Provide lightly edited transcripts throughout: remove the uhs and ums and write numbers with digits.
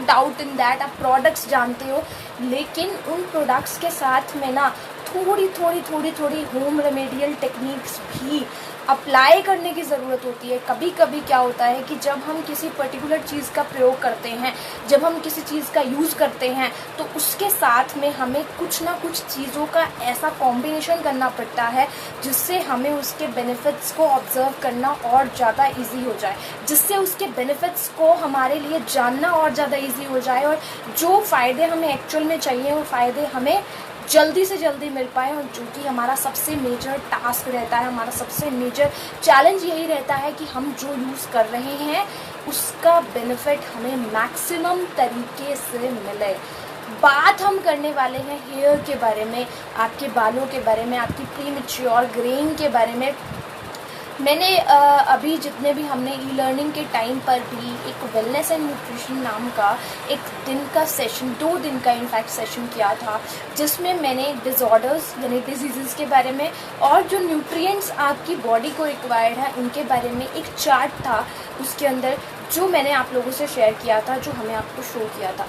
Doubt in that, आप products जानते हो, लेकिन उन प्रोडक्ट्स के साथ में ना थोड़ी होम रेमेडियल टेक्निक्स भी अप्लाई करने की ज़रूरत होती है। कभी कभी क्या होता है कि जब हम किसी पर्टिकुलर चीज़ का प्रयोग करते हैं, जब हम किसी चीज़ का यूज़ करते हैं, तो उसके साथ में हमें कुछ ना कुछ चीज़ों का ऐसा कॉम्बिनेशन करना पड़ता है जिससे हमें उसके बेनिफिट्स को ऑब्जर्व करना और ज़्यादा ईजी हो जाए, जिससे उसके बेनिफिट्स को हमारे लिए जानना और ज़्यादा ईजी हो जाए, और जो फ़ायदे हमें एक्चुअल में चाहिए वो फ़ायदे हमें जल्दी से जल्दी मिल पाए। और जो कि हमारा सबसे मेजर टास्क रहता है, हमारा सबसे मेजर चैलेंज यही रहता है कि हम जो यूज़ कर रहे हैं उसका बेनिफिट हमें मैक्सिमम तरीके से मिले। बात हम करने वाले हैं हेयर के बारे में, आपके बालों के बारे में, आपकी प्रीमैच्योर ग्रेइंग के बारे में। मैंने अभी जितने भी हमने ई लर्निंग के टाइम पर भी एक वेलनेस एंड न्यूट्रिशन नाम का एक दिन का सेशन, 2 दिन का इनफैक्ट सेशन किया था, जिसमें मैंने डिसऑर्डर्स यानी डिजीज़ के बारे में और जो न्यूट्रिएंट्स आपकी बॉडी को रिक्वायर्ड है उनके बारे में एक चार्ट था उसके अंदर, जो मैंने आप लोगों से शेयर किया था, जो हमें आपको शो किया था।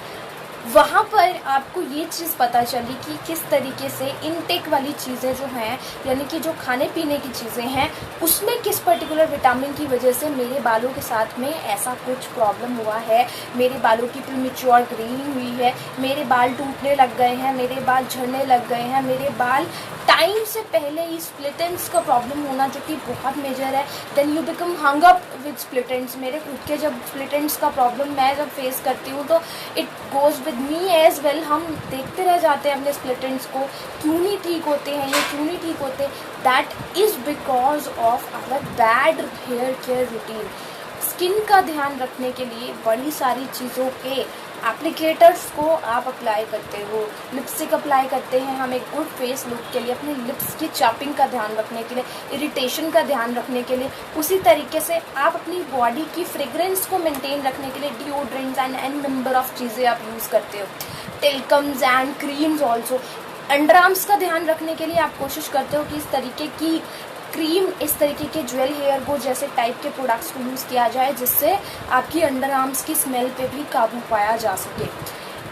वहाँ पर आपको ये चीज़ पता चली कि किस तरीके से इनटेक वाली चीज़ें जो हैं, यानी कि जो खाने पीने की चीज़ें हैं, उसमें किस पर्टिकुलर विटामिन की वजह से मेरे बालों के साथ में ऐसा कुछ प्रॉब्लम हुआ है, मेरे बालों की प्रीमैच्योर ग्रेइंग हुई है, मेरे बाल टूटने लग गए हैं, मेरे बाल झड़ने लग गए हैं, मेरे बाल टाइम से पहले ही स्प्लिट एंड्स का प्रॉब्लम होना जो कि बहुत मेजर है। Then you become hung up with split ends. मेरे खुद के जब स्प्लिट एंड्स का प्रॉब्लम मैं जब फेस करती हूँ तो it goes with me as well. हम देखते रह जाते हैं अपने स्प्लिट एंड्स को, क्यों नहीं ठीक होते हैं ये, क्यों नहीं ठीक होते। That is because of our bad hair care routine. Skin का ध्यान रखने के लिए बड़ी सारी चीज़ों के एप्लीकेटर्स को आप अप्लाई करते हो, लिपस्टिक अप्लाई करते हैं हम एक गुड फेस लुक के लिए, अपने लिप्स की चैपिंग का ध्यान रखने के लिए, इरिटेशन का ध्यान रखने के लिए। उसी तरीके से आप अपनी बॉडी की फ्रेग्रेंस को मेंटेन रखने के लिए डिओड्रेंट्स एंड नंबर ऑफ चीज़ें आप यूज़ करते हो, talcums and creams also. Under arms का ध्यान रखने के लिए आप कोशिश करते हो कि इस तरीके की क्रीम, इस तरीके के ज्वेल हेयर गो जैसे टाइप के प्रोडक्ट्स को यूज़ किया जाए जिससे आपकी अंडर आर्म्स की स्मेल पे भी काबू पाया जा सके।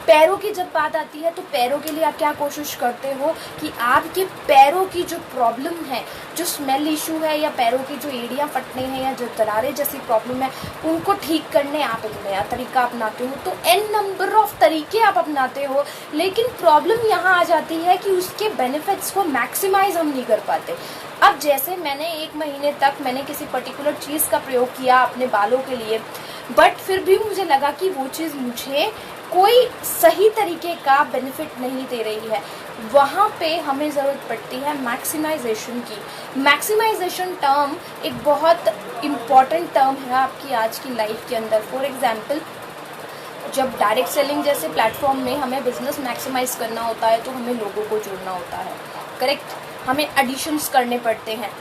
पैरों की जब बात आती है तो पैरों के लिए आप क्या कोशिश करते हो कि आपके पैरों की जो प्रॉब्लम है, जो स्मेल इशू है, या पैरों की जो एड़ियाँ फटने हैं या जो दरारें जैसी प्रॉब्लम है, उनको ठीक करने आप एक नया तरीका अपनाते हो। तो एन नंबर ऑफ तरीके आप अपनाते हो, लेकिन प्रॉब्लम यहाँ आ जाती है कि उसके बेनिफिट्स को मैक्सिमाइज हम नहीं कर पाते। अब जैसे मैंने 1 महीने तक मैंने किसी पर्टिकुलर चीज़ का प्रयोग किया अपने बालों के लिए, बट फिर भी मुझे लगा कि वो चीज़ मुझे कोई सही तरीके का बेनिफिट नहीं दे रही है। वहाँ पे हमें ज़रूरत पड़ती है मैक्सिमाइजेशन की। मैक्सिमाइजेशन टर्म एक बहुत इम्पॉर्टेंट टर्म है आपकी आज की लाइफ के अंदर। फॉर एग्जांपल, जब डायरेक्ट सेलिंग जैसे प्लेटफॉर्म में हमें बिजनेस मैक्सिमाइज करना होता है तो हमें लोगों को जोड़ना होता है, करेक्ट, हमें एडिशंस करने पड़ते हैं।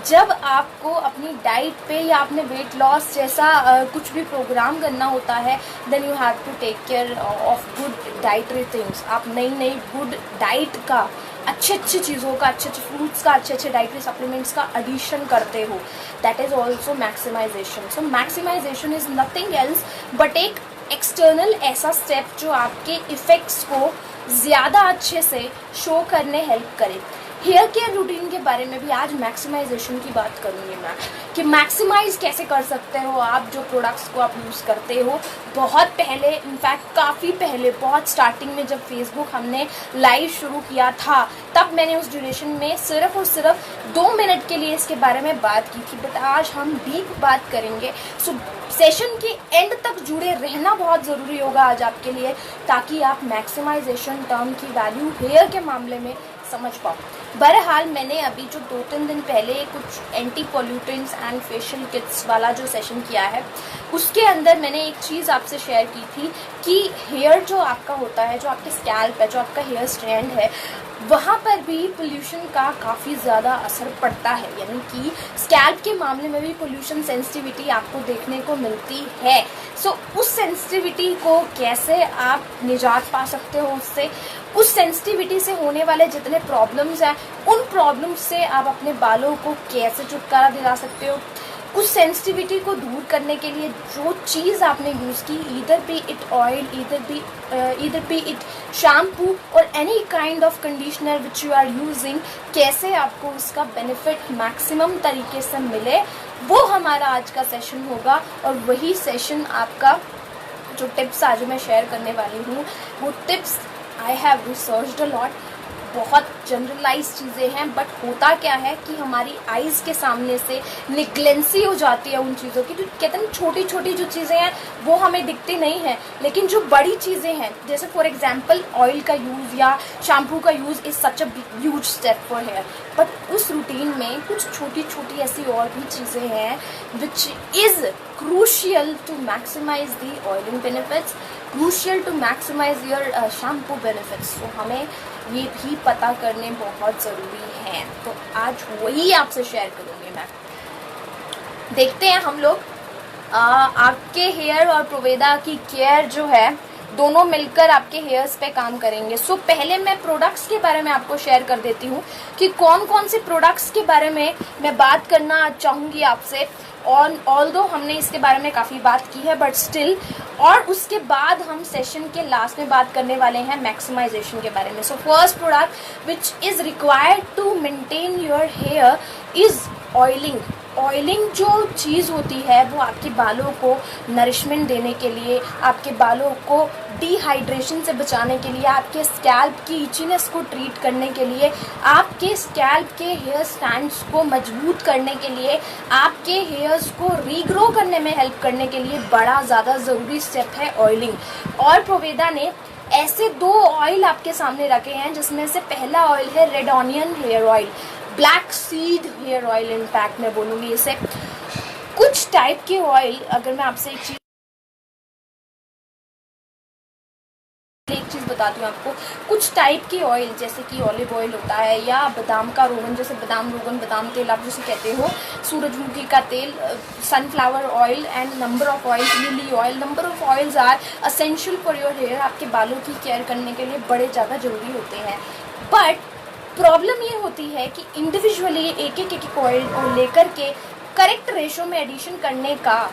जब आपको अपनी डाइट पे या अपने वेट लॉस जैसा कुछ भी प्रोग्राम करना होता है, then you have to take care of good dietary things. आप नई गुड डाइट का, अच्छे चीज़ों का, अच्छे फ्रूट्स का, अच्छे डाइटरी सप्लीमेंट्स का एडिशन करते हो। That is also maximization. So maximization is nothing else but एक एक्सटर्नल ऐसा स्टेप जो आपके इफ़ेक्ट्स को ज़्यादा अच्छे से शो करने हेल्प करे। हेयर केयर रूटीन के बारे में भी आज मैक्सिमाइजेशन की बात करूँगी मैं, कि मैक्सिमाइज कैसे कर सकते हो आप जो प्रोडक्ट्स को आप यूज़ करते हो। बहुत पहले, इनफैक्ट काफ़ी पहले, बहुत स्टार्टिंग में जब फेसबुक हमने लाइव शुरू किया था, तब मैंने उस ड्यूरेशन में सिर्फ और सिर्फ 2 मिनट के लिए इसके बारे में बात की थी। बट आज हम डीप बात करेंगे। सो सेशन के एंड तक जुड़े रहना बहुत ज़रूरी होगा आज आपके लिए, ताकि आप मैक्सिमाइजेशन टर्म की वैल्यू हेयर के मामले में समझ पाओ। बहरहाल, मैंने अभी जो 2-3 दिन पहले कुछ anti pollutants and facial kits वाला जो सेशन किया है, उसके अंदर मैंने एक चीज़ आपसे शेयर की थी कि हेयर जो आपका होता है, जो आपके स्कैल्प है, जो आपका हेयर स्ट्रैंड है, वहाँ पर भी पोल्यूशन का काफ़ी ज़्यादा असर पड़ता है। यानी कि स्कैल्प के मामले में भी पोल्यूशन सेंसिटिविटी आपको देखने को मिलती है। सो उस सेंसिटिविटी को कैसे आप निजात पा सकते हो उससे, उस सेंसिटिविटी से होने वाले जितने प्रॉब्लम्स हैं, उन प्रॉब्लम्स से आप अपने बालों को कैसे छुटकारा दिला सकते हो। कुछ सेंसिटिविटी को दूर करने के लिए जो चीज़ आपने यूज़ की, either be it oil, either be it shampoo और any kind of conditioner which you are using, कैसे आपको उसका बेनिफिट मैक्सिमम तरीके से मिले, वो हमारा आज का सेशन होगा। और वही सेशन आपका जो टिप्स आज मैं शेयर करने वाली हूँ, वो tips I have researched a lot, बहुत जनरलाइज चीज़ें हैं, बट होता क्या है कि हमारी आइज़ के सामने से निग्लेंसी हो जाती है उन चीज़ों की। जो कहते हैं छोटी छोटी जो चीज़ें हैं वो हमें दिखती नहीं हैं, लेकिन जो बड़ी चीज़ें हैं, जैसे फॉर एग्जांपल ऑयल का यूज़ या शैम्पू का use is such a huge step for hair, but उस रूटीन में कुछ छोटी छोटी ऐसी और भी चीज़ें हैं which is crucial to maximize the oiling benefits, crucial to maximize your shampoo benefits। तो हमें ये भी पता करने बहुत ज़रूरी हैं, तो आज वही आपसे शेयर करूँगी मैं। देखते हैं हम लोग आपके हेयर और प्रोवेदा की केयर जो है दोनों मिलकर आपके हेयर्स पे काम करेंगे। सो पहले मैं प्रोडक्ट्स के बारे में आपको शेयर कर देती हूँ कि कौन कौन से प्रोडक्ट्स के बारे में मैं बात करना चाहूँगी आपसे। और ऑल्दो हमने इसके बारे में काफ़ी बात की है, बट स्टिल, और उसके बाद हम सेशन के लास्ट में बात करने वाले हैं मैक्सिमाइजेशन के बारे में। So first product which is required to maintain your hair is oiling. Oiling जो चीज़ होती है वो आपके बालों को नरिशमेंट देने के लिए, आपके बालों को डिहाइड्रेशन से बचाने के लिए, आपके स्कैल्प की इचीनेस को ट्रीट करने के लिए, आपके स्कैल्प के हेयर स्टैंड्स को मजबूत करने के लिए, आपके हेयर्स को रीग्रो करने में हेल्प करने के लिए बड़ा ज़्यादा ज़रूरी स्टेप है ऑयलिंग। और प्रोवेदा ने ऐसे 2 ऑयल आपके सामने रखे हैं, जिसमें से पहला ऑयल है red onion hair oil, black seed hair oil, in fact मैं बोलूँगी इसे। कुछ टाइप के ऑयल, अगर मैं आपसे एक चीज़ बताती हूँ आपको, कुछ टाइप के ऑयल जैसे कि ऑलिव ऑयल होता है या बादाम का रोगन, जैसे बादाम रोगन, बादाम तेल आप जिसे कहते हो, सूरजमुखी का तेल, sunflower oil and number of oils, lily oil, number of oils are essential for your hair. आपके बालों की केयर करने के लिए बड़े ज़्यादा ज़रूरी होते हैं, बट प्रॉब्लम ये होती है कि इंडिविजुअली एक एक ऑयल को लेकर के करेक्ट रेशो में एडिशन करने का,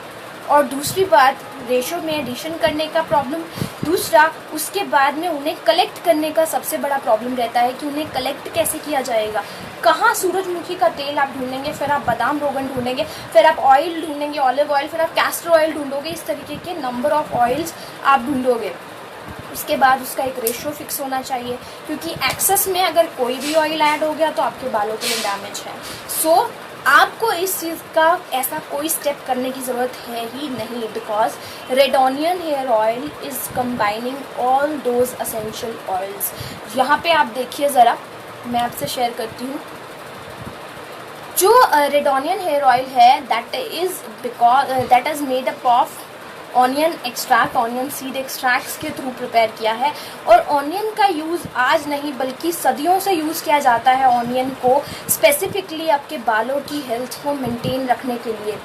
और दूसरी बात रेशो में एडिशन करने का प्रॉब्लम, दूसरा उसके बाद में उन्हें कलेक्ट करने का सबसे बड़ा प्रॉब्लम रहता है कि उन्हें कलेक्ट कैसे किया जाएगा। कहाँ सूरजमुखी का तेल आप ढूंढेंगे, फिर आप बादाम रोगन ढूंढेंगे, फिर आप ऑयल ढूंढेंगे ऑलिव ऑयल, फिर आप कैस्टर ऑयल ढूंढोगे, इस तरीके के नंबर ऑफ ऑयल्स आप ढूंढोगे। उसके बाद उसका एक रेशो फिक्स होना चाहिए, क्योंकि एक्सेस में अगर कोई भी ऑयल ऐड हो गया तो आपके बालों के लिए डैमेज है। सो आपको इस चीज़ का ऐसा कोई स्टेप करने की ज़रूरत है ही नहीं, because red onion hair oil is combining all those essential oils. यहाँ पे आप देखिए ज़रा, मैं आपसे शेयर करती हूँ। जो रेड ऑनियन हेयर ऑयल है that is made up of onion extract, onion seed extracts के थ्रू प्रिपेयर किया है। और ऑनियन का यूज़ आज नहीं बल्कि सदियों से यूज़ किया जाता है ऑनियन को, स्पेसिफिकली आपके बालों की हेल्थ को मेंटेन रखने के लिए,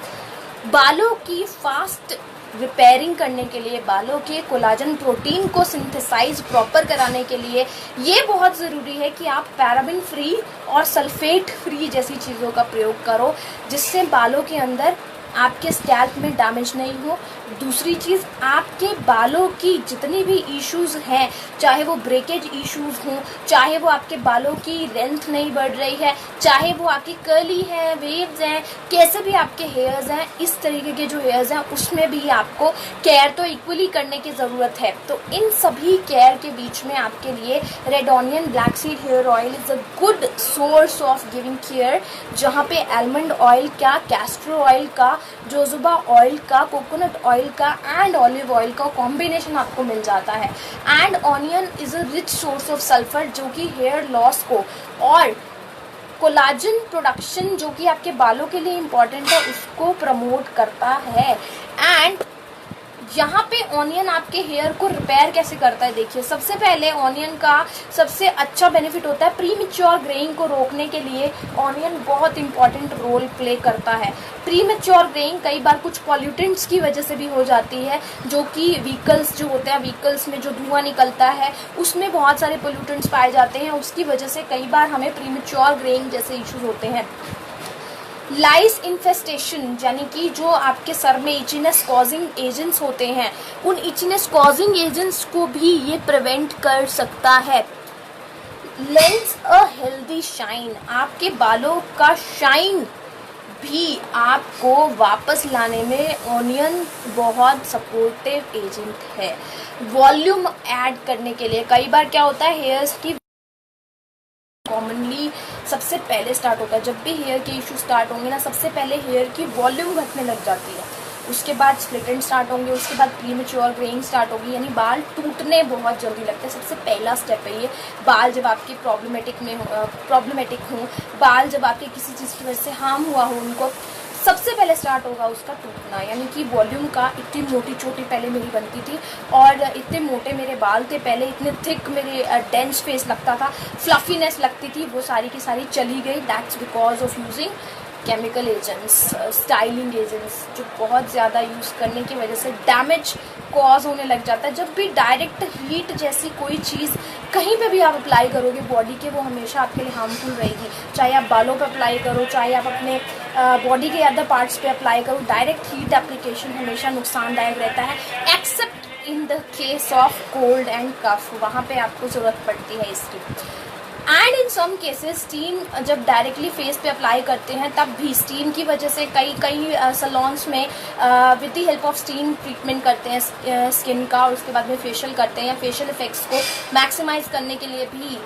बालों की फास्ट रिपेयरिंग करने के लिए, बालों के कोलाजन प्रोटीन को सिंथेसाइज प्रॉपर कराने के लिए। ये बहुत ज़रूरी है कि आप पैराबिन फ्री और सल्फेट फ्री जैसी चीज़ों का प्रयोग करो, जिससे बालों के अंदर आपके स्कैल्प में डैमेज नहीं हो। दूसरी चीज़, आपके बालों की जितनी भी इश्यूज़ हैं, चाहे वो ब्रेकेज इश्यूज़ हों, चाहे वो आपके बालों की लेंथ नहीं बढ़ रही है, चाहे वो आपकी कर्ली है, वेव्स हैं, कैसे भी आपके हेयर्स हैं, इस तरीके के जो हेयर्स हैं उसमें भी आपको केयर तो इक्वली करने की ज़रूरत है। तो इन सभी केयर के बीच में आपके लिए red onion black seed hair oil is a good source of giving care, जहाँ पे आलमंड ऑयल का, कैस्टर ऑयल का, जोजोबा ऑयल का, कोकोनट ऑयल का एंड ऑलिव ऑयल का कॉम्बिनेशन आपको मिल जाता है। And onion is a rich source of sulphur, जो कि हेयर लॉस को और कोलाजन प्रोडक्शन, जो कि आपके बालों के लिए इम्पॉर्टेंट है, उसको प्रमोट करता है। एंड यहाँ पे ऑनियन आपके हेयर को रिपेयर कैसे करता है, देखिए, सबसे पहले ऑनियन का सबसे अच्छा बेनिफिट होता है प्रीमेच्योर ग्रेइंग को रोकने के लिए ऑनियन बहुत इंपॉर्टेंट रोल प्ले करता है। प्रीमेच्योर ग्रेइंग कई बार कुछ पॉल्यूटेंट्स की वजह से भी हो जाती है, जो कि व्हीकल्स जो होते हैं, व्हीकल्स में जो धुआं निकलता है उसमें बहुत सारे पॉल्यूटेंट्स पाए जाते हैं, उसकी वजह से कई बार हमें प्रीमेच्योर ग्रेइंग जैसे इश्यूज होते हैं। लाइस इन्फेस्टेशन यानी कि जो आपके सर में इचनेस कॉजिंग एजेंट्स होते हैं, उन इचनेस कॉजिंग एजेंट्स को भी ये प्रिवेंट कर सकता है। लेंस अ हेल्दी शाइन, आपके बालों का शाइन भी आपको वापस लाने में ऑनियन बहुत सपोर्टिव एजेंट है। वॉल्यूम ऐड करने के लिए कई बार क्या होता है, हेयर्स की कॉमनली सबसे पहले स्टार्ट होता है, जब भी हेयर के इशू स्टार्ट होंगे ना, सबसे पहले हेयर की वॉल्यूम घटने लग जाती है, उसके बाद स्प्लिट एंड स्टार्ट होंगे, उसके बाद प्रीमेच्योर ग्रेइंग स्टार्ट होगी, यानी बाल टूटने बहुत जल्दी लगते हैं। सबसे पहला स्टेप है ये। बाल जब आपके प्रॉब्लमेटिक हों, बाल जब आपके किसी चीज़ की वजह से हार्म हुआ हो उनको, सबसे पहले स्टार्ट होगा उसका टूटना, यानी कि वॉल्यूम का। इतनी मोटी चोटी पहले मेरी बनती थी और इतने मोटे मेरे बाल थे पहले, इतने थिक मेरे डेंस फेस लगता था, फ्लफीनेस लगती थी, वो सारी की सारी चली गई। That's because of using chemical agents, styling agents, जो बहुत ज़्यादा यूज़ करने की वजह से डैमेज कॉज होने लग जाता है। जब भी डायरेक्ट हीट जैसी कोई चीज़ कहीं पे भी आप अप्लाई करोगे बॉडी के, वो हमेशा आपके लिए हार्मफुल रहेगी। चाहे आप बालों पे अप्लाई करो, चाहे आप अपने बॉडी के अदर पार्ट्स पे अप्लाई करो, डायरेक्ट हीट एप्लीकेशन हमेशा नुकसानदायक रहता है, except in the case of cold and cough, वहाँ पे आपको ज़रूरत पड़ती है इसकी। And in some cases steam जब डायरेक्टली फेस पे अप्लाई करते हैं, तब भी स्टीम की वजह से कई सलोन्स में with the help of steam treatment करते हैं स्किन का, और उसके बाद में फेशियल करते हैं, या फेशियल इफेक्ट्स को मैक्सिमाइज करने के लिए भी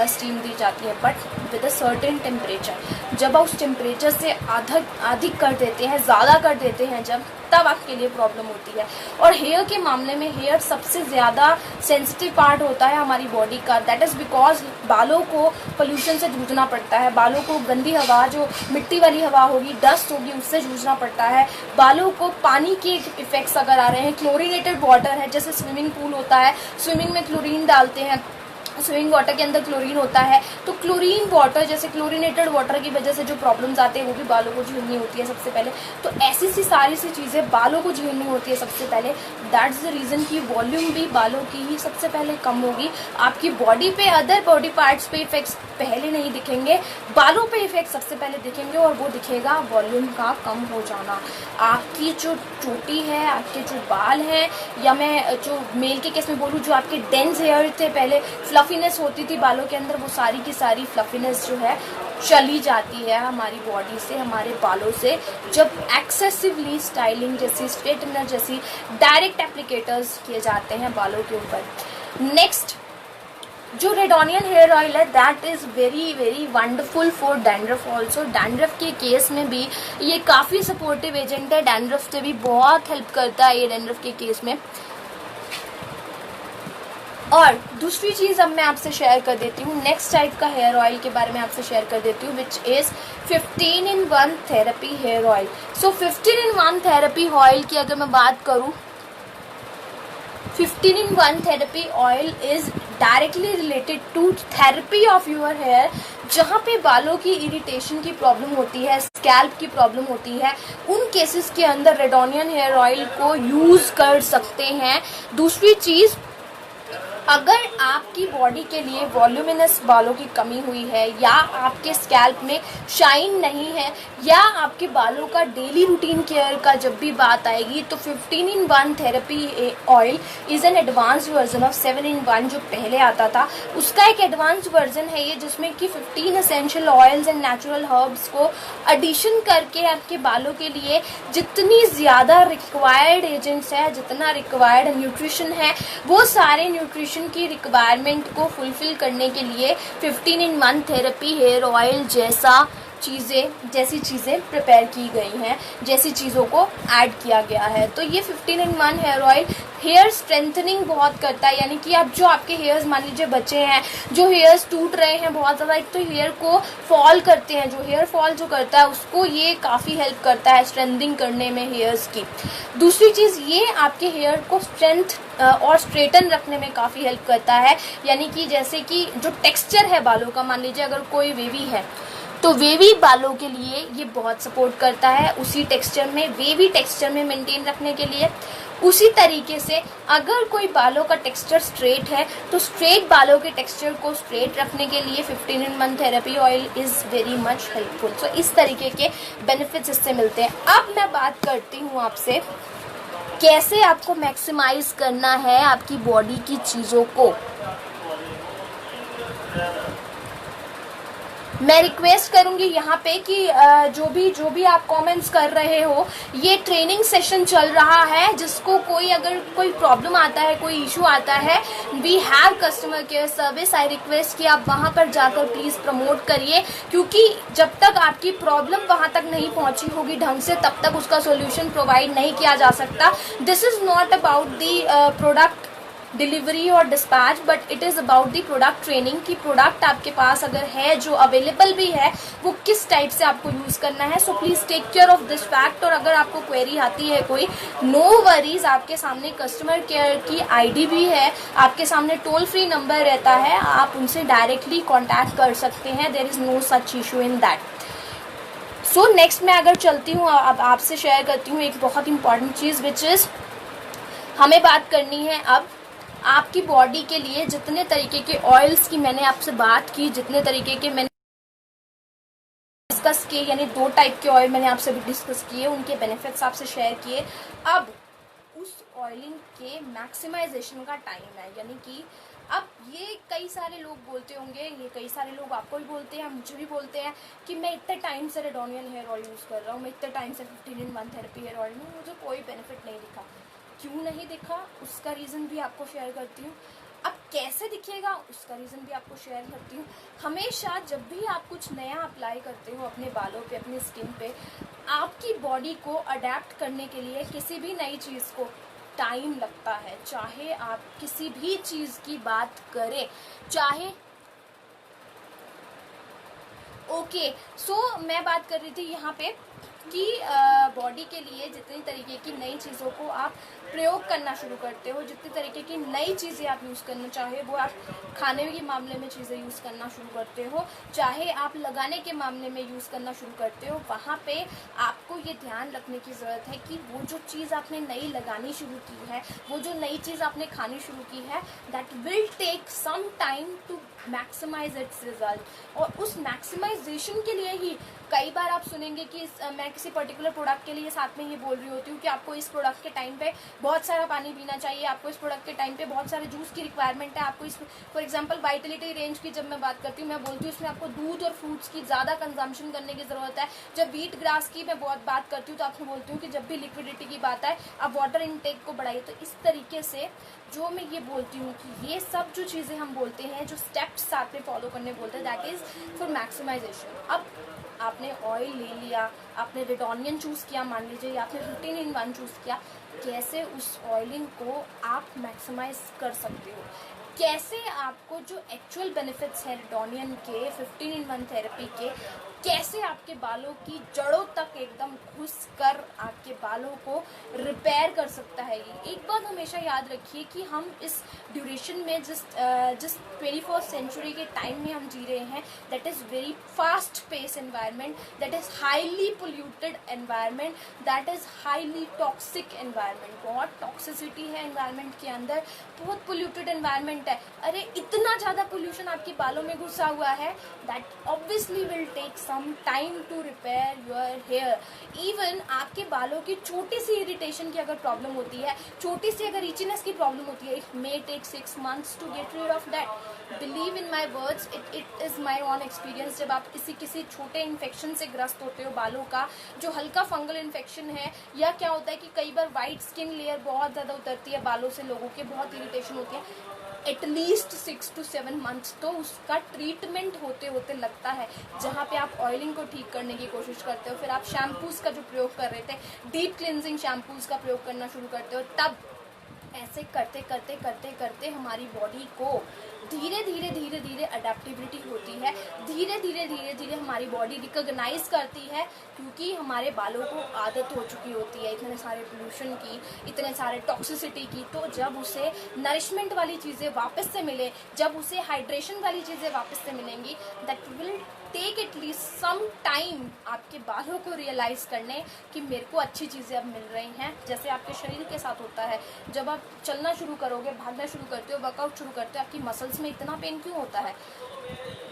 स्टीम दी जाती है, but with a certain temperature. जब आप उस टेम्परेचर से अधिक कर देते हैं, ज़्यादा कर देते हैं जब, तब आपके लिए प्रॉब्लम होती है। और हेयर के मामले में हेयर सबसे ज़्यादा सेंसिटिव पार्ट होता है हमारी बॉडी का। दैट इज़ बिकॉज बालों को पोल्यूशन से जूझना पड़ता है, बालों को गंदी हवा, जो मिट्टी वाली हवा होगी, डस्ट होगी, उससे जूझना पड़ता है। बालों को पानी के इफेक्ट्स अगर आ रहे हैं, क्लोरीनेटेड वाटर है, जैसे स्विमिंग पूल होता है, स्विमिंग में क्लोरीन डालते हैं, स्विमिंग वाटर के अंदर क्लोरीन होता है, तो क्लोरीन वाटर जैसे क्लोरीनेटेड वाटर की वजह से जो प्रॉब्लम्स आते हैं वो भी बालों को झेलनी होती है सबसे पहले। तो ऐसी सारी चीज़ें बालों को झेलनी होती है सबसे पहले। दैट्स द रीज़न कि वॉल्यूम भी बालों की ही सबसे पहले कम होगी। आपकी बॉडी पे, अदर बॉडी पार्ट्स पे इफेक्ट्स पहले नहीं दिखेंगे, बालों पे इफेक्ट सबसे पहले दिखेंगे, और वो दिखेगा वॉल्यूम का कम हो जाना। आपकी जो चोटी है, आपके जो बाल हैं, या मैं जो मेल के केस में बोलूँ, जो आपके डेंस हेयर थे पहले, फ्लफीनेस होती थी बालों के अंदर, वो सारी की सारी फ्लफीनेस जो है चली जाती है हमारी बॉडी से, हमारे बालों से, जब एक्सेसिवली स्टाइलिंग जैसी, स्ट्रेटनर जैसी डायरेक्ट एप्लीकेटर्स किए जाते हैं बालों के ऊपर। नेक्स्ट जो रेडोनियन हेयर ऑयल है, that is very very wonderful for dandruff also. Dandruff के केस में भी ये काफ़ी सपोर्टिव एजेंट है, डैंड्रफ से भी बहुत हेल्प करता है ये डैंड्रफ के केस में। और दूसरी चीज़ अब मैं आपसे शेयर कर देती हूँ, नेक्स्ट टाइप का हेयर ऑयल के बारे में आपसे शेयर कर देती हूँ, which is 15-in-1 therapy hair oil. So 15-in-1 therapy oil की अगर मैं बात करूँ, 15-in-1 therapy oil is directly related to therapy of your hair. जहाँ पे बालों की इरिटेशन की प्रॉब्लम होती है, स्कैल्प की प्रॉब्लम होती है, उन केसेस के अंदर रेडोनियन हेयर ऑयल को यूज़ कर सकते हैं। दूसरी चीज़, अगर आपकी बॉडी के लिए वॉल्यूमिनस बालों की कमी हुई है, या आपके स्कैल्प में शाइन नहीं है, या आपके बालों का डेली रूटीन केयर का जब भी बात आएगी, तो 15-in-1 therapy oil is an advance version of 7-in-1 जो पहले आता था। उसका एक एडवांस वर्जन है ये, जिसमें कि 15 essential oils and natural herbs को एडिशन करके आपके बालों के लिए जितनी ज़्यादा रिक्वायर्ड एजेंट्स है, जितना रिक्वायर्ड न्यूट्रिशन है, वो सारे न्यूट्रिशन की रिक्वायरमेंट को फुलफिल करने के लिए 15-in-1 थेरेपी हेयर ऑयल जैसी चीज़ें प्रिपेयर की गई हैं, जैसी चीज़ों को ऐड किया गया है। तो ये 15-in-1 hair oil hair strengthening बहुत करता है, यानी कि आप जो आपके हेयर्स मान लीजिए बचे हैं, जो हेयर्स टूट रहे हैं बहुत ज़्यादा, एक तो हेयर को फॉल करते हैं, जो हेयर फॉल जो करता है उसको ये काफ़ी हेल्प करता है स्ट्रेंथनिंग करने में हेयर्स की। दूसरी चीज़, ये आपके हेयर को स्ट्रेंथ और स्ट्रेटन रखने में काफ़ी हेल्प करता है, यानी कि जैसे कि जो टेक्सचर है बालों का, मान लीजिए अगर कोई वेवी है तो वेवी बालों के लिए ये बहुत सपोर्ट करता है, उसी टेक्सचर में, वेवी टेक्सचर में मेंटेन रखने के लिए। उसी तरीके से अगर कोई बालों का टेक्सचर स्ट्रेट है तो स्ट्रेट बालों के टेक्सचर को स्ट्रेट रखने के लिए 15-in-1 therapy oil is very much helpful. So इस तरीके के बेनिफिट्स इससे मिलते हैं। अब मैं बात करती हूँ आपसे कैसे आपको मैक्सिमाइज करना है आपकी बॉडी की चीज़ों को। मैं रिक्वेस्ट करूंगी यहाँ पे कि जो भी आप कमेंट्स कर रहे हो, ये ट्रेनिंग सेशन चल रहा है, जिसको अगर कोई प्रॉब्लम आता है, कोई इशू आता है, we have customer care service. I request कि आप वहाँ पर जाकर प्लीज़ प्रमोट करिए, क्योंकि जब तक आपकी प्रॉब्लम वहाँ तक नहीं पहुँची होगी ढंग से, तब तक उसका सोल्यूशन प्रोवाइड नहीं किया जा सकता। This is not about the product delivery और dispatch, but it is about the product training कि प्रोडक्ट आपके पास अगर है, जो अवेलेबल भी है, वो किस टाइप से आपको यूज़ करना है। So please take care of this fact. और अगर आपको क्वेरी आती है कोई, नो वरीज, आपके सामने कस्टमर केयर की आईडी भी है, आपके सामने टोल फ्री नंबर रहता है, आप उनसे डायरेक्टली कॉन्टैक्ट कर सकते हैं। There is no such issue in that. So next मैं अगर चलती हूँ, अब आपसे शेयर करती हूँ एक बहुत इंपॉर्टेंट चीज़, विच इज़ हमें बात करनी है अब आपकी बॉडी के लिए जितने तरीके के ऑयल्स की मैंने आपसे बात की, जितने तरीके के मैंने डिस्कस किए, यानी 2 टाइप के ऑयल मैंने आपसे डिस्कस किए, उनके बेनिफिट्स आपसे शेयर किए। अब उस ऑयलिंग के मैक्सिमाइजेशन का टाइम है, यानी कि अब ये कई सारे लोग बोलते होंगे, ये कई सारे लोग आपको भी बोलते हैं, मुझे भी बोलते हैं कि मैं इतने टाइम से रेडोनियन हेयर ऑयल यूज़ कर रहा हूँ, मैं इतने टाइम से 15-in-1 थेरेपी हेयर ऑयल में मुझे कोई बेनिफिट नहीं दिखा। क्यों नहीं दिखा, उसका रीज़न भी आपको शेयर करती हूँ। अब कैसे दिखेगा, उसका रीज़न भी आपको शेयर करती हूँ। हमेशा जब भी आप कुछ नया अप्लाई करते हो अपने बालों पे, अपनी स्किन पे, आपकी बॉडी को अडेप्ट करने के लिए किसी भी नई चीज़ को टाइम लगता है। चाहे आप किसी भी चीज़ की बात करें, चाहे सो मैं बात कर रही थी यहाँ पे कि बॉडी के लिए जितनी तरीके की नई चीज़ों को आप प्रयोग करना शुरू करते हो, जितनी तरीके की नई चीज़ें आप यूज़ करना चाहे, वो आप खाने के मामले में चीज़ें यूज़ करना शुरू करते हो, चाहे आप लगाने के मामले में यूज़ करना शुरू करते हो, वहाँ पे आपको ये ध्यान रखने की ज़रूरत है कि वो जो चीज़ आपने नई लगानी शुरू की है, वो जो नई चीज़ आपने खानी शुरू की है, that will take some time to maximize its result. और उस मैक्सिमाइजेशन के लिए ही कई बार आप सुनेंगे कि मैं किसी पर्टिकुलर प्रोडक्ट के लिए साथ में ये बोल रही होती हूँ कि आपको इस प्रोडक्ट के टाइम पे बहुत सारा पानी पीना चाहिए, आपको इस प्रोडक्ट के टाइम पे बहुत सारे जूस की रिक्वायरमेंट है, आपको इस फॉर एग्जांपल वाइटलिटी रेंज की जब मैं बात करती हूँ, मैं बोलती हूँ इसमें आपको दूध और फ्रूट्स की ज़्यादा कंजम्पशन करने की ज़रूरत है। जब व्हीट ग्रास की मैं बहुत बात करती हूँ तो आपको बोलती हूँ कि जब भी लिक्विडिटी की बात आए आप वाटर इनटेक को बढ़ाइए। तो इस तरीके से जो मैं ये बोलती हूँ कि ये सब जो चीज़ें हम बोलते हैं, जो स्टेप्स साथ में फॉलो करने बोलते हैं, दैट इज़ फॉर मैक्सिमाइजेशन। अब आपने ऑयल ले लिया, आपने रेडोनियन चूज़ किया, मान लीजिए, या आपने 15-in-1 चूज़ किया, कैसे उस ऑयलिंग को आप मैक्सिमाइज कर सकते हो, कैसे आपको जो एक्चुअल बेनिफिट्स हैं रेडोनियन के, 15-in-1 थेरेपी के, कैसे आपके बालों की जड़ों तक एकदम घुस कर आपके बालों को रिपेयर कर सकता है। ये एक बात हमेशा याद रखिए कि हम इस ड्यूरेशन में जिस 21st सेंचुरी के टाइम में हम जी रहे हैं, that is very fast pace environment, that is highly polluted environment, that is highly toxic environment. बहुत टॉक्सिसिटी है एनवायरनमेंट के अंदर, बहुत पोल्यूटेड एनवायरनमेंट है। अरे इतना ज़्यादा पोल्यूशन आपके बालों में घुसा हुआ है, that obviously will take some time to repair your hair. Even आपके बालों की छोटी सी इरिटेशन की अगर प्रॉब्लम होती है, छोटी सी अगर इचीनेस की प्रॉब्लम होती है, it may take 6 months to get rid of that. Believe in my words, it is my own experience. जब आप किसी छोटे इन्फेक्शन से ग्रस्त होते हो, बालों का जो हल्का फंगल इन्फेक्शन है, या क्या होता है कि कई बार वाइट स्किन लेयर बहुत ज़्यादा उतरती है बालों से, लोगों के बहुत इरिटेशन होती है, एटलीस्ट 6 to 7 months तो उसका ट्रीटमेंट होते होते लगता है। जहाँ पे आप ऑयलिंग को ठीक करने की कोशिश करते हो, फिर आप शैम्पूज़ का जो प्रयोग कर रहे थे, डीप क्लिनजिंग शैम्पूज़ का प्रयोग करना शुरू करते हो, तब ऐसे करते करते करते करते हमारी बॉडी को धीरे धीरे धीरे धीरे अडेप्टिबिलिटी होती है, धीरे धीरे धीरे धीरे हमारी बॉडी रिकॉग्नाइज करती है, क्योंकि हमारे बालों को आदत हो चुकी होती है इतने सारे पोल्यूशन की, इतने सारे टॉक्सिसिटी की। तो जब उसे नरिशमेंट वाली चीज़ें वापस से मिले, जब उसे हाइड्रेशन वाली चीज़ें वापस से मिलेंगी, that will take at least some time आपके बालों को रियलाइज करने कि मेरे को अच्छी चीज़ें अब मिल रही हैं। जैसे आपके शरीर के साथ होता है, जब आप चलना शुरू करोगे, भागना शुरू करते हो, वर्कआउट शुरू करते हो, आपकी मसल्स में इतना पेन क्यों होता है?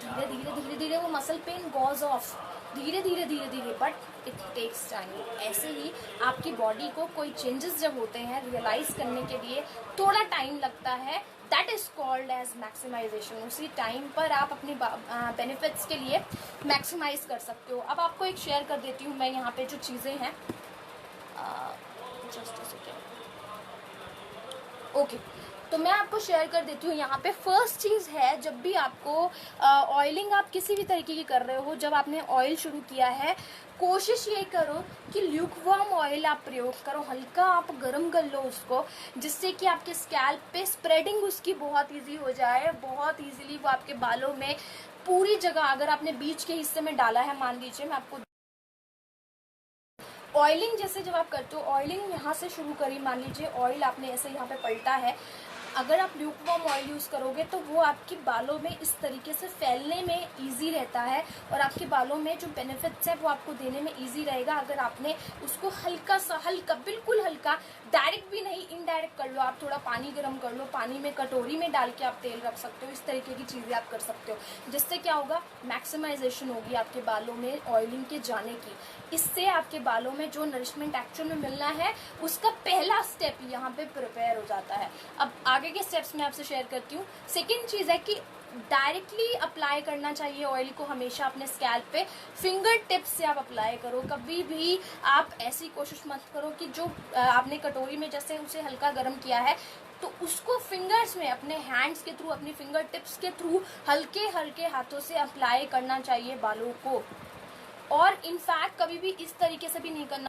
धीरे धीरे धीरे धीरे वो मसल पेन गोज ऑफ, धीरे धीरे धीरे धीरे, बट इट टेक्स टाइम। ऐसे ही आपकी बॉडी को कोई चेंजेस जब होते हैं रियलाइज करने के लिए थोड़ा टाइम लगता है, that is called as maximization. उसी टाइम पर आप अपनी बेनिफिट्स के लिए मैक्सिमाइज कर सकते हो। अब आपको एक शेयर कर देती हूँ मैं यहाँ पे जो चीज़ें हैं, जस्ट अ सेकेंड, ओके, तो मैं आपको शेयर कर देती हूँ यहाँ पे। फर्स्ट चीज़ है, जब भी आपको ऑयलिंग आप किसी भी तरीके की कर रहे हो, जब आपने ऑयल शुरू किया है, कोशिश ये करो कि ल्यूकवार्म ऑयल आप प्रयोग करो, हल्का आप गर्म कर लो उसको, जिससे कि आपके स्कैल्प पे स्प्रेडिंग उसकी बहुत इजी हो जाए, बहुत इजीली वो आपके बालों में पूरी जगह, अगर आपने बीच के हिस्से में डाला है, मान लीजिए मैं आपको ऑयलिंग जैसे जब आप करते हो, ऑयलिंग यहाँ से शुरू करी, मान लीजिए ऑयल आपने ऐसे यहाँ पे पलटा है, अगर आप ल्यूकवार्म ऑयल यूज़ करोगे तो वो आपके बालों में इस तरीके से फैलने में इजी रहता है और आपके बालों में जो बेनिफिट्स है वो आपको देने में इजी रहेगा। अगर आपने उसको हल्का सा, हल्का, बिल्कुल हल्का, डायरेक्ट भी नहीं, इनडायरेक्ट कर लो, आप थोड़ा पानी गर्म कर लो, पानी में कटोरी में डाल के आप तेल रख सकते हो, इस तरीके की चीज़ें आप कर सकते हो, जिससे क्या होगा, मैक्सिमाइजेशन होगी आपके बालों में ऑयलिंग के जाने की। इससे आपके बालों में जो नरिशमेंट एक्चुअल में मिलना है उसका पहला स्टेप यहाँ पे प्रिपेयर हो जाता है। अब आगे के स्टेप्स मैं आपसे शेयर करती हूँ। सेकेंड चीज़ है कि डायरेक्टली अप्लाई करना चाहिए ऑयल को हमेशा अपने स्कैल्प पे, फिंगर टिप्स से आप अप्लाई करो। कभी भी आप ऐसी कोशिश मत करो कि जो आपने कटोरी में जैसे उसे हल्का गर्म किया है तो उसको फिंगर्स में, अपने हैंड्स के थ्रू, अपनी फिंगर टिप्स के थ्रू हल्के हल्के हाथों से अप्लाई करना चाहिए बालों को। और इनफैक्ट कभी भी इस तरीके से भी नहीं करना,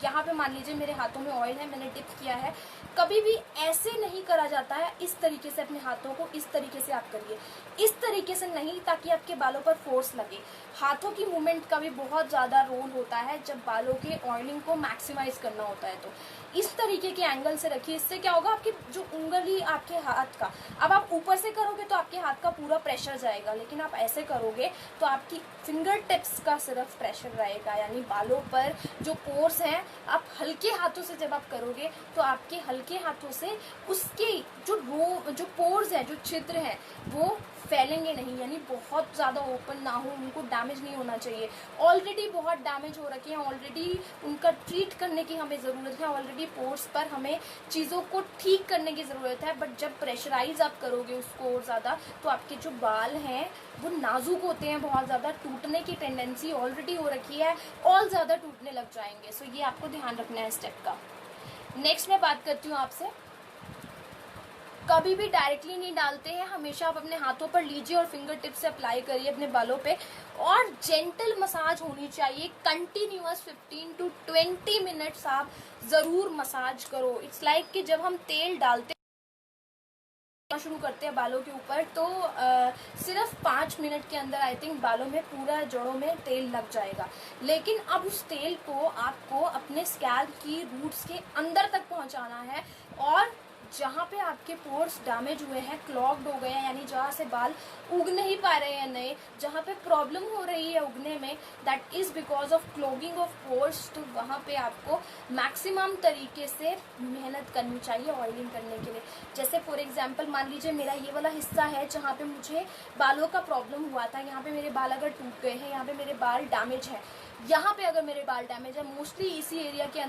यहाँ पे मान लीजिए मेरे हाथों में ऑयल है, मैंने डिप किया है, कभी भी ऐसे नहीं करा जाता है। इस तरीके से अपने हाथों को इस तरीके से आप करिए, इस तरीके से नहीं, ताकि आपके बालों पर फोर्स लगे। हाथों की मूवमेंट का भी बहुत ज़्यादा रोल होता है जब बालों के ऑयलिंग को मैक्सिमाइज करना होता है। तो इस तरीके के एंगल से रखिए, इससे क्या होगा, आपकी जो उंगली, आपके हाथ का, अब आप ऊपर से करोगे तो आपके हाथ का पूरा प्रेशर जाएगा, लेकिन आप ऐसे करोगे तो आपकी फिंगर टिप्स का सिर्फ प्रेशर रहेगा, यानी बालों पर जो पोर्स हैं, आप हल्के हाथों से जब आप करोगे तो आपके हल्के हाथों से उसके जो पोर्स हैं, जो छिद्र हैं, वो फैलेंगे नहीं, यानी बहुत ज़्यादा ओपन ना हो, उनको डैमेज नहीं होना चाहिए। ऑलरेडी बहुत डैमेज हो रखे हैं, ऑलरेडी उनका ट्रीट करने की हमें ज़रूरत है, ऑलरेडी पोर्स पर हमें चीज़ों को ठीक करने की ज़रूरत है। बट जब प्रेशराइज आप करोगे उसको और ज़्यादा, तो आपके जो बाल हैं वो नाजुक होते हैं, बहुत ज़्यादा टूटने की टेंडेंसी ऑलरेडी हो रखी है, और ज़्यादा टूटने लग जाएंगे। सो ये आपको ध्यान रखना है स्टेप का। नेक्स्ट मैं बात करती हूँ आपसे, कभी भी डायरेक्टली नहीं डालते हैं, हमेशा आप अपने हाथों पर लीजिए और फिंगर टिप से अप्लाई करिए अपने बालों पे, और जेंटल मसाज होनी चाहिए। कंटिन्यूअस 15 to 20 मिनट्स आप ज़रूर मसाज करो। इट्स लाइक कि जब हम तेल डालते शुरू करते हैं बालों के ऊपर तो सिर्फ 5 मिनट के अंदर आई थिंक बालों में पूरा जड़ों में तेल लग जाएगा, लेकिन अब उस तेल को आपको अपने स्कैल्प की रूट्स के अंदर तक पहुंचाना है, और जहाँ पे आपके पोर्स डैमेज हुए हैं, क्लॉग्ड हो गए हैं, यानी जहाँ से बाल उग नहीं पा रहे हैं नए, जहाँ पे प्रॉब्लम हो रही है उगने में, that is because of clogging of pores. तो वहाँ पे आपको मैक्सिमम तरीके से मेहनत करनी चाहिए ऑयलिंग करने के लिए। जैसे फॉर एग्जांपल मान लीजिए मेरा ये वाला हिस्सा है जहाँ पे मुझे बालों का प्रॉब्लम हुआ था, यहाँ पे मेरे बाल अगर टूट गए हैं, यहाँ पे मेरे बाल डैमेज है, यहाँ पे अगर मेरे बाल डैमेज है, मोस्टली इसी एरिया के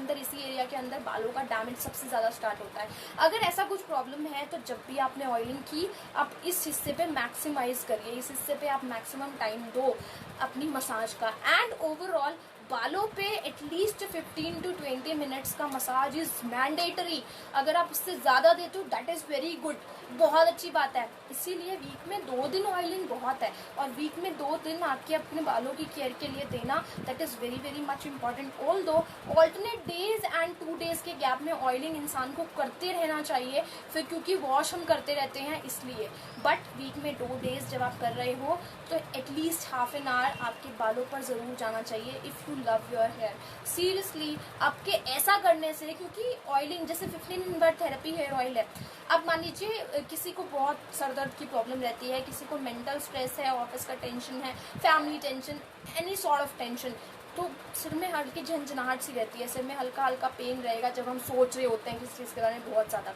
अंदर बालों का डैमेज सबसे ज़्यादा स्टार्ट होता है। अगर ऐसा कुछ प्रॉब्लम है तो जब भी आपने ऑयलिंग की, आप इस हिस्से पे मैक्सिमाइज करिए, इस हिस्से पे आप मैक्सिमम टाइम दो अपनी मसाज का। एंड ओवरऑल बालों पे एटलीस्ट 15 to 20 मिनट्स का मसाज इज़ मैंडेटरी। अगर आप उससे ज़्यादा देते हो दैट इज़ वेरी गुड, बहुत अच्छी बात है। इसीलिए वीक में 2 दिन ऑयलिंग बहुत है, और वीक में 2 दिन आपके अपने बालों की केयर के लिए देना, that is very very much important. Although alternate days and 2 days के गैप में ऑयलिंग इंसान को करते रहना चाहिए, फिर क्योंकि वॉश हम करते रहते हैं इसलिए। बट वीक में 2 डेज़ जब आप कर रहे हो तो एटलीस्ट हाफ एन आवर आपके बालों पर ज़रूर जाना चाहिए। If you love your hair. Seriously आपके ऐसा करने से, क्योंकि ऑयलिंग जैसे 15 मिनट थेरेपी हेयर ऑयल है। अब मान लीजिए किसी को बहुत सर दर्द की प्रॉब्लम रहती है, किसी को मेंटल स्ट्रेस है, ऑफिस का टेंशन है, family tension, any sort of tension, तो सिर में हल्की झंझनाहट सी रहती है, सिर में हल्का हल्का पेन रहेगा जब हम सोच रहे होते हैं किसी चीज़ के बारे में बहुत ज़्यादा।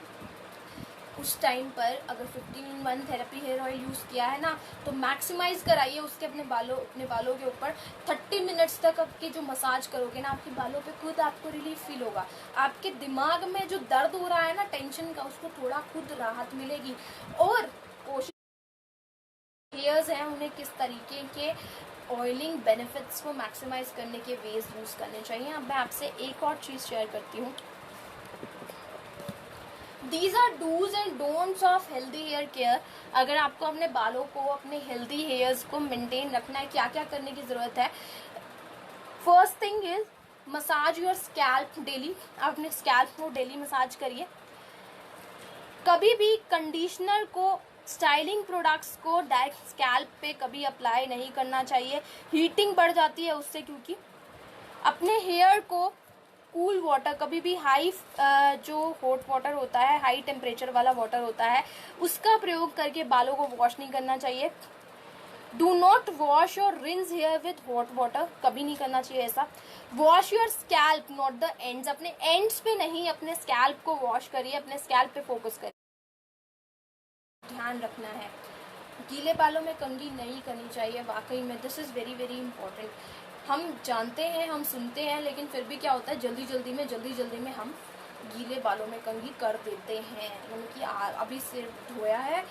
उस टाइम पर अगर 15-in-1 therapy hair oil use किया है ना, तो मैक्सिमाइज कराइए उसके अपने बालों के ऊपर। 30 मिनट्स तक आपकी जो मसाज करोगे ना, आपके बालों पे खुद आपको रिलीफ फील होगा। आपके दिमाग में जो दर्द हो रहा है ना टेंशन का, उसको थोड़ा खुद राहत मिलेगी। और कोशिश हेयर्स हैं उन्हें किस तरीके के ऑयलिंग बेनिफिट्स को मैक्सिमाइज करने के वेज यूज़ करने चाहिए। अब मैं आपसे एक और चीज़ शेयर करती हूँ। These are do's and don'ts of healthy hair care। अगर आपको अपने बालों को, अपने हेल्दी हेयर्स को मेंटेन रखना है, क्या क्या करने की ज़रूरत है। First thing is massage your scalp daily. आप अपने स्कैल्प को डेली मसाज करिए। कभी भी कंडीशनर को, स्टाइलिंग प्रोडक्ट्स को डायरेक्ट स्कैल्प पे कभी अप्लाई नहीं करना चाहिए, हीटिंग बढ़ जाती है उससे। क्योंकि अपने हेयर को कूल वाटर, कभी भी हाई जो हॉट वाटर होता है, हाई टेम्परेचर वाला वाटर होता है, उसका प्रयोग करके बालों को वॉश नहीं करना चाहिए। डू नॉट वॉश और rinse hair with hot water, कभी नहीं करना चाहिए ऐसा। Wash your scalp not the ends, अपने एंड्स पे नहीं, अपने स्कैल्प को वॉश करिए, अपने स्कैल्प पे फोकस करिए। ध्यान रखना है, गीले बालों में कंघी नहीं करनी चाहिए। वाकई में this is very very important. हम जानते हैं, हम सुनते हैं, लेकिन फिर भी क्या होता है, जल्दी जल्दी में हम गीले बालों में कंघी कर देते हैं। यानी कि अभी सिर धोया है,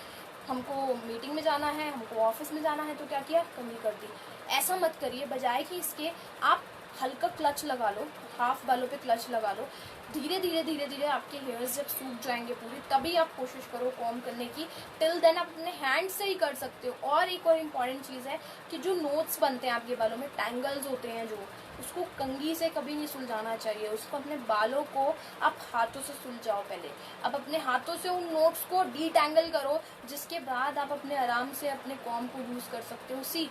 हमको मीटिंग में जाना है, हमको ऑफिस में जाना है, तो क्या किया, कंघी कर दी। ऐसा मत करिए। बजाय कि इसके आप हल्का क्लच लगा लो, हाफ बालों पे क्लच लगा लो। धीरे धीरे आपके हेयर्स जब सूख जाएंगे पूरी, तभी आप कोशिश करो कॉम्ब करने की। टिल देन आप अपने हैंड से ही कर सकते हो। और एक और इम्पॉर्टेंट चीज़ है कि जो नोट्स बनते हैं आपके बालों में, टैंगल्स होते हैं जो, उसको कंघी से कभी नहीं सुलझाना चाहिए। उसको अपने बालों को आप हाथों से सुलझाओ पहले। अब अपने हाथों से उन नोट्स को डीटैंगल करो, जिसके बाद आप अपने आराम से अपने कॉम्ब को यूज़ कर सकते हो। सी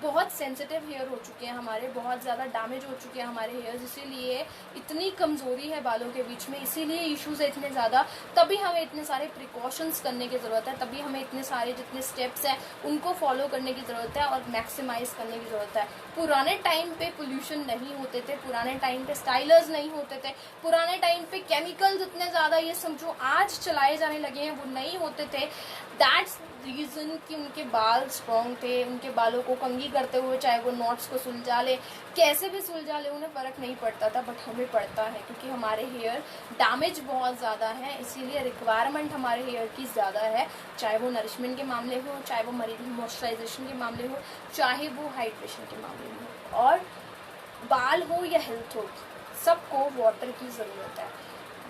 बहुत सेंसिटिव हेयर हो चुके हैं हमारे, बहुत ज़्यादा डैमेज हो चुके हैं हमारे हेयर्स, इसीलिए इतनी कमज़ोरी है बालों के बीच में, इसीलिए इश्यूज है इतने ज़्यादा। तभी हमें इतने सारे प्रिकॉशंस करने की ज़रूरत है, तभी हमें इतने सारे जितने स्टेप्स हैं उनको फॉलो करने की ज़रूरत है और मैक्सिमाइज करने की ज़रूरत है। पुराने टाइम पे पोल्यूशन नहीं होते थे, पुराने टाइम पे स्टाइलर्स नहीं होते थे, पुराने टाइम पे केमिकल्स इतने ज़्यादा ये समझो आज चलाए जाने लगे हैं, वो नहीं होते थे। दैट्स रीज़न कि उनके बाल स्ट्रॉन्ग थे। उनके बालों को कंघी करते हुए, चाहे वो नॉट्स को सुलझा ले, कैसे भी सुलझा ले, उन्हें फ़र्क नहीं पड़ता था। बट हमें पड़ता है, क्योंकि हमारे हेयर डैमेज बहुत ज़्यादा है, इसीलिए रिक्वायरमेंट हमारे हेयर की ज़्यादा है। चाहे वो नरिशमेंट के मामले हो, चाहे वो मॉइस्चराइजेशन के मामले हो, चाहे वो हाइड्रेशन के मामले में हो, और बाल हो या हेल्थ हो, सबको वाटर की ज़रूरत है।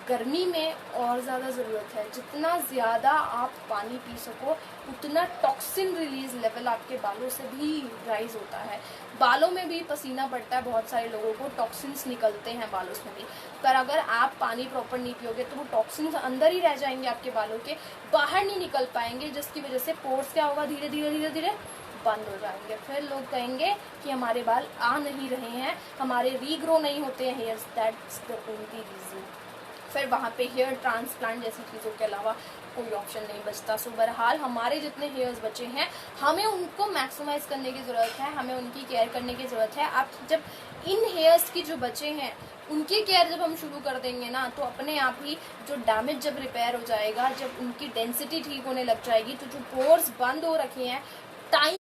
गर्मी में और ज़्यादा ज़रूरत है। जितना ज़्यादा आप पानी पी सको, उतना टॉक्सिन रिलीज लेवल आपके बालों से भी राइज होता है। बालों में भी पसीना पड़ता है, बहुत सारे लोगों को टॉक्सिन्स निकलते हैं बालों से भी। पर अगर आप पानी प्रॉपर नहीं पियोगे तो वो टॉक्सिन्स अंदर ही रह जाएंगे आपके बालों के, बाहर नहीं निकल पाएंगे, जिसकी वजह से पोर्स क्या होगा, धीरे धीरे बंद हो जाएंगे। फिर लोग कहेंगे कि हमारे बाल आ नहीं रहे हैं, हमारे रीग्रो नहीं होते हैं hairs. That's the only reason. फिर वहाँ पे हेयर ट्रांसप्लांट जैसी चीज़ों के अलावा कोई ऑप्शन नहीं बचता। सो बहरहाल हमारे जितने हेयर्स बचे हैं, हमें उनको मैक्सिमाइज करने की ज़रूरत है, हमें उनकी केयर करने की ज़रूरत है। आप जब इन हेयर्स की जो बचे हैं उनकी केयर जब हम शुरू कर देंगे ना, तो अपने आप ही जो डैमेज जब रिपेयर हो जाएगा, जब उनकी डेंसिटी ठीक होने लग जाएगी, तो जो पोर्स बंद हो रखे हैं, टाइम